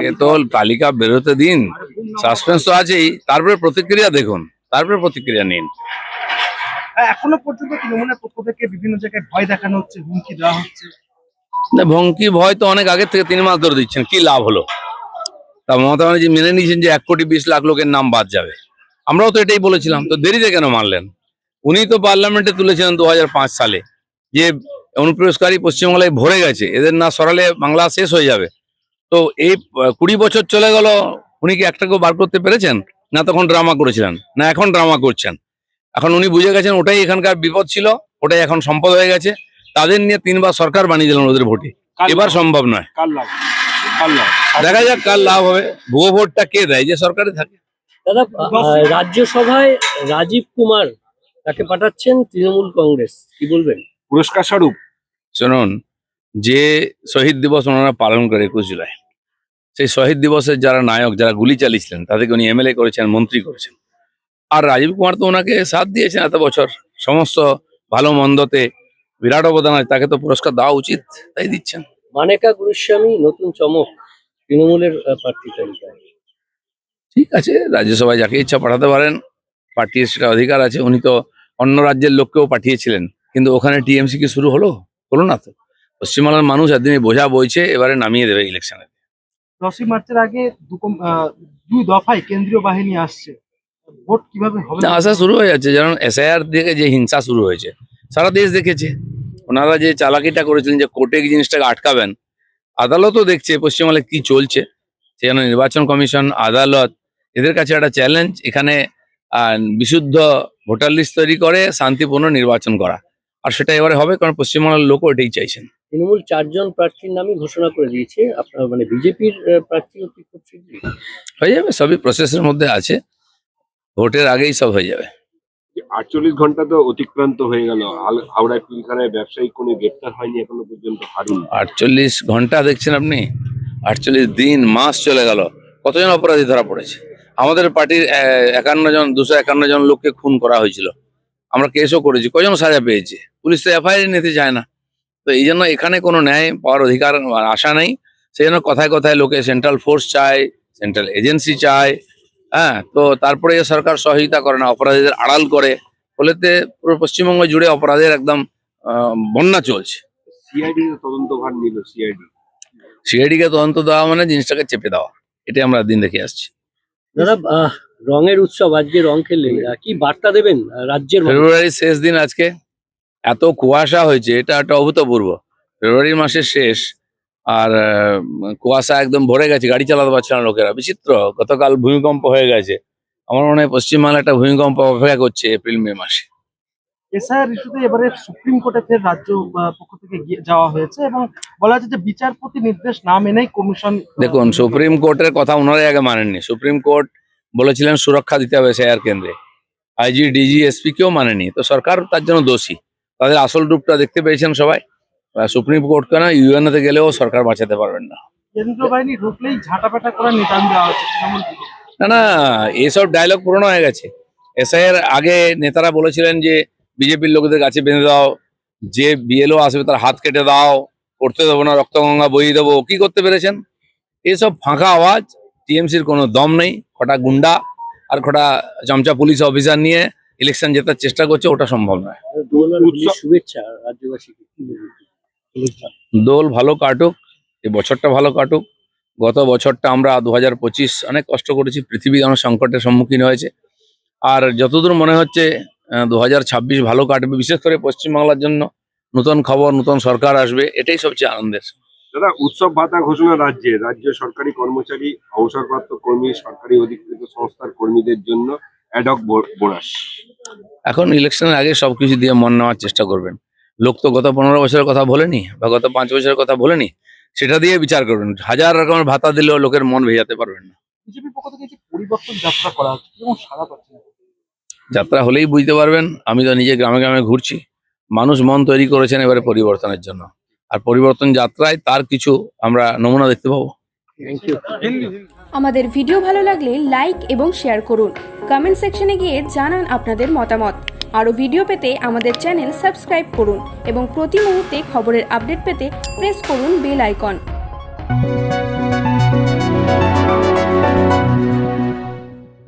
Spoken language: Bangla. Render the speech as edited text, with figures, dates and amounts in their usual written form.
আগে তো তালিকা বেরোতে দিন, সাসপেন্স তো আছেই, তারপরে প্রতিক্রিয়া দেখুন, তারপরে প্রতিক্রিয়া নিন। এখনো পর্যন্ত তৃণমূলের পক্ষ থেকে বিভিন্ন জায়গায় ভয় দেখানো হচ্ছে, হুমকি দেওয়া হচ্ছে। না, ভঙ্কি ভয় তো অনেক আগের থেকে 3 মাস ধরে দিচ্ছেন, কি লাভ হলো? তা মমতা ব্যানার্জি মেনে নিয়েছেন যে 1,20,00,000 লোকের নাম বাদ যাবে। আমরাও তো এটাই বলেছিলাম, তো দেরিতে কেন মানলেন? উনি তো পার্লামেন্টে তুলেছিলেন 2005 সালে যে অনুপ্রবেশকারী পশ্চিমবাংলায় ভরে গেছে, এদের না সরালে বাংলা শেষ হয়ে যাবে। তো এই 20 বছর চলে গেল, উনি কি একটাকেও বার করতে পেরেছেন? না তখন ড্রামা করেছিলেন, না এখন ড্রামা করছেন? এখন উনি বুঝে গেছেন ওটাই এখানকার বিপদ ছিল, ওটাই এখন সম্পদ হয়ে গেছে। তাদের নিয়ে 3 বার সরকার বানিয়ে দিলেন ওদের ভোটে, এবার সম্ভব নয়। দেখা যাক কার লাভ হবে। ভুয়ো ভোটটা কে দেয়? যে সরকারে থাকে। দাদা, রাজ্যসভায় রাজীব কুমার তাকে পাঠাচ্ছেন তৃণমূল কংগ্রেস, কি বলবেন? পুরস্কার স্বরূপ শুনুন, যে শহীদ দিবস ওনারা পালন করে 21 জুলাই, সেই শহীদ দিবসের যারা নায়ক, যারা গুলি চালিয়েছিলেন, তাদেরকে উনি এমএলএ করেছেন, মন্ত্রী করেছেন। আর রাজীব কুমার তো ওনাকে সাথ দিয়েছেন এত বছর, সমস্ত ভালো মন্দতে বিরাট অবদান আছে, তাকে তো পুরস্কার দেওয়া উচিত, তাই দিচ্ছেন। মানেকা গুরুস্বামী নতুন চমক তৃণমূলের প্রার্থী তালিকায়। ঠিক আছে, রাজ্যসভায় যাকে ইচ্ছা পাঠাতে পারেন, পার্টির সেটা অধিকার আছে। উনি তো অন্য রাজ্যের লোককেও পাঠিয়েছিলেন, কিন্তু ওখানে টিএমসি কি শুরু হলো? হলো না তো। পশ্চিমবাংলার মানুষ একদিনই বোঝা বইছে, এবারে নামিয়ে দেবে ইলেকশনে। 10ই মার্চের আগে দুই দফায় কেন্দ্রীয় বাহিনী আসছে, ভোট কিভাবে হবে? আসা শুরু হয়ে যাচ্ছে, যেমন এসআইআর থেকে যে হিংসা শুরু হয়েছে সারা দেশ দেখেছে। ওনারা যে চালাকিটা করেছিলেন যে কোর্টে জিনিসটাকে আটকাবেন, আদালতও দেখছে পশ্চিমবাংলায় কি চলছে। সেজন্য নির্বাচন কমিশন, আদালত, এদের কাছে একটা চ্যালেঞ্জ, এখানে বিশুদ্ধ ভোটার লিস্ট তৈরি করে শান্তিপূর্ণ নির্বাচন করা। আর সেটা এবারে হবে, কারণ পশ্চিমবাংলার লোকও এটাই চাইছেন। তৃণমূল 4 জন প্রার্থীর নামই ঘোষণা করে দিয়েছে, আপনার মানে বিজেপির প্রার্থীও কি খুব শীঘ্রই হয়ে যাবে, সবই প্রসেসের মধ্যে আছে, ভোটের আগেই সব হয়ে যাবে। 48 ঘন্টা তো অতিক্রান্ত হয়ে গেল, হাওড়া পিলখানায় ব্যবসায়ী কোনো গ্রেপ্তার হয়নি এখনো পর্যন্ত। হারুন 48 ঘন্টা দেখছেন আপনি? 48 দিন, মাস চলে গেল, কতজন অপরাধী ধরা পড়েছে? আমাদের পার্টির 251 জন লোককে খুন করা হয়েছিল, আমরা কেসও করেছি, কজন সাজা পেয়েছে? পুলিশ তো এফআইআর নিতে চায় না। তো এই জন্য এখানে কোনো ন্যায় পাওয়ার অধিকার আশা নেই। সেই জন্য কথায় কথায় লোকে সেন্ট্রাল ফোর্স চায়, সেন্ট্রাল এজেন্সি চায়। হ্যাঁ, তো তারপরে সরকার সহযোগিতা করে না, অপরাধীদের আড়াল করে, ফলেতে পুরো পশ্চিমবঙ্গ জুড়ে অপরাধের একদম বন্যা চলছে। সিআইডি তদন্তভার নিল, সিআইডি কে তদন্ত দেওয়া মানে জিনিসটাকে চেপে দেওয়া, এটাই আমরা দিন দেখে আসছি। দাদা, রঙের উৎসব, আজকে রং খেললে কি বার্তা দেবেন রাজ্যের মানুষকে? ফেব্রুয়ারির শেষ দিন আজকে, এত কুয়াশা হয়েছে, এটা একটা অভূতপূর্ব। ফেব্রুয়ারি মাসের শেষ, আর কুয়াশা একদম ভরে গেছে, গাড়ি চালাতে পারছে না লোকেরা। বিচিত্র, গতকাল ভূমিকম্প হয়ে গেছে। আমার মনে হয় পশ্চিমবাংলা একটা ভূমিকম্প অপেক্ষা করছে এপ্রিল মে মাসে। এসআইআর ইস্যুতে এবারে সুপ্রিম কোর্টে ফের রাজ্য পক্ষ থেকে যাওয়া হয়েছে এবং বলা হচ্ছে যে বিচারপতি নির্দেশ না মেনেই কমিশন। দেখুন, সুপ্রিম কোর্টের কথা ওনারাই আগে মানেননি। সুপ্রিম কোর্ট বলেছিলেন সুরক্ষা দিতে হবে এসআইআর কেন্দ্রে, আইজি, ডিজি, এসপি কেউ মানেনি, তো সরকার তার জন্য দোষী। তাদের আসল রূপটা দেখতে পেয়েছেন সবাই। সুপ্রিম কোর্ট কেন, ইউএনএতে গেলেও সরকার বাঁচাতে পারবেন না। কেন্দ্রীয় বাহিনী ঢুকলেই ঝাঁটাপেটা করার নিদান দেওয়া হচ্ছে তৃণমূল থেকে। না না, এসব ডায়লগ পুরনো হয়ে গেছে। এসআইআর আগে নেতারা বলেছিলেন যে বিজেপির লোকদের কাছে বেঁধে দাও, যে বিএলও আসবে তার হাত কেটে দাও, করতে দেবো না, রক্তগঙ্গা বইয়ে দেবো। কি করতে পেরেছেন? এসব ফাঁকা আওয়াজ। টিএমসির কোনো দম নেই, কটা গুন্ডা আর কটা চামচা পুলিশ অফিসার নিয়ে ইলেকশন জেতার চেষ্টা করছে, ওটা সম্ভব নয়। শুভেচ্ছা রাজ্যবাসীকে। দোল ভালো কাটুক, এই বছরটা ভালো কাটুক। গত বছরটা আমরা 2025 অনেক কষ্ট করেছি, পৃথিবী অনেক সংকটের সম্মুখীন হয়েছে। আর যতদূর মনে হচ্ছে 2026 ভালো কাটবে, বিশেষ করে পশ্চিমবাংলার জন্য। নতুন খবর, নতুন সরকার আসবে, এটাই সবচেয়ে আনন্দের। দাদা, উৎসব ভাতা ঘোষণা রাজ্য সরকারি কর্মচারী, অবসরপ্রাপ্ত কর্মী, সরকারি অধিকৃত সংস্থার কর্মীদের জন্য অ্যাডহক বোনাস। এখন ইলেকশনের আগে সবকিছু দিয়ে মন নেওয়ার চেষ্টা করবেন। লোক তো গত 15 বছরের কথা বলেনি, বা গত 5 বছরের কথা বলেনি, সেটা দিয়ে বিচার করবেন। হাজার রকমের ভাতা দিলেও লোকের মন ভেজাতে পারবেন না। বিজেপির পক্ষ থেকে যে পরিবর্তন যাত্রা করা হচ্ছে এবং সারা পাচ্ছে না, যাত্রা হলেই বুঝতে পারবেন। আমি তো নিজে গ্রামে গ্রামে ঘুরছি, মানুষ মন তৈরি করেছেন এবারে পরিবর্তনের জন্য। আর পরিবর্তন যাত্রায় তার কিছু আমরা নমুনা দেখতে পাবো। আমাদের ভিডিও ভালো লাগলে লাইক এবং শেয়ার করুন। কমেন্ট সেকশনে গিয়ে জানান আপনাদের মতামত। আরও ভিডিও পেতে আমাদের চ্যানেল সাবস্ক্রাইব করুন এবং প্রতি মুহূর্তে খবরের আপডেট পেতে প্রেস করুন বেল আইকন।